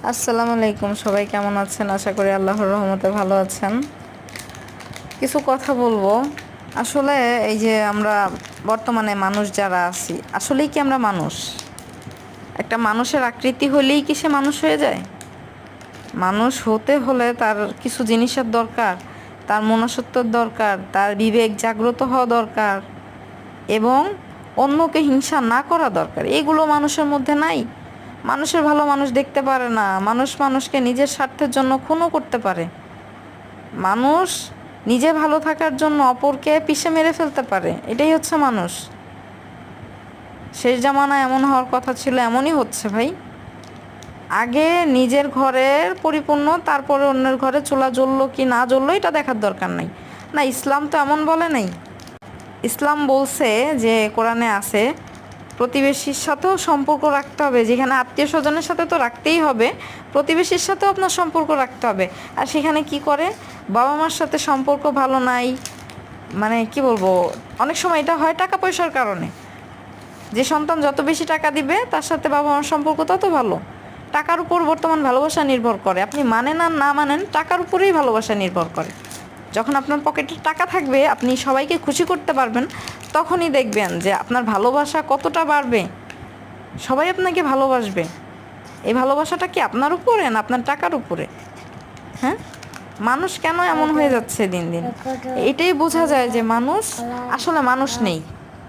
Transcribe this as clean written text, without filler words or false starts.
আসসালামু আলাইকুম, সবাই কেমন আছেন? আশা করি আল্লাহর রহমতে ভালো আছেন। কিছু কথা বলবো। আসলে এই যে আমরা বর্তমানে মানুষ যারা আছি, আসলেই কি আমরা মানুষ? একটা মানুষের আকৃতি হলেই কি সে মানুষ হয়ে যায়? মানুষ হতে হলে তার কিছু জিনিসের দরকার, তার মনুষ্যত্বর দরকার, তার বিবেক জাগ্রত হওয়া দরকার এবং অন্যকে হিংসা না করা দরকার। এগুলো মানুষের মধ্যে নাই। মানুষের ভালো মানুষ দেখতে পারে না। মানুষ মানুষকে নিজের স্বার্থের জন্য খুনও করতে পারে। মানুষ নিজে ভালো থাকার জন্য অপরকে পিষে মেরে ফেলতে পারে। এটাই হচ্ছে মানুষ। শেষ জামানায় এমন হওয়ার কথা ছিল, এমনই হচ্ছে ভাই। আগে নিজের ঘরের পরিপূর্ণ, তারপরে অন্যের ঘরে চুলা জ্বললো কি না জ্বললো এটা দেখার দরকার নাই। না, ইসলাম তো এমন বলে নাই। ইসলাম বলছে যে কোরআনে আছে প্রতিবেশীর সাথেও সম্পর্ক রাখতে হবে। যেখানে আত্মীয় স্বজনের সাথে তো রাখতেই হবে, প্রতিবেশীর সাথেও আপনার সম্পর্ক রাখতে হবে। আর সেখানে কি করে, বাবা মার সাথে সম্পর্ক ভালো নাই, মানে কি বলবো, অনেক সময় এটা হয় টাকা পয়সার কারণে। যে সন্তান যত বেশি টাকা দিবে তার সাথে বাবা মার সম্পর্ক তত ভালো। টাকার উপর বর্তমান ভালোবাসা নির্ভর করে। আপনি মানেন আর না মানেন, টাকার উপরেই ভালোবাসা নির্ভর করে। যখন আপনার পকেটে টাকা থাকবে, আপনি সবাইকে খুশি করতে পারবেন, তখনই দেখবেন যে আপনার ভালোবাসা কতটা বাড়বে। সবাই আপনাকে ভালোবাসবে। এই ভালোবাসাটা কি আপনার উপরে না আপনার টাকার উপরে? হ্যাঁ, মানুষ কেন এমন হয়ে যাচ্ছে দিন দিন? এটাই বোঝা যায় যে মানুষ আসলে মানুষ নেই।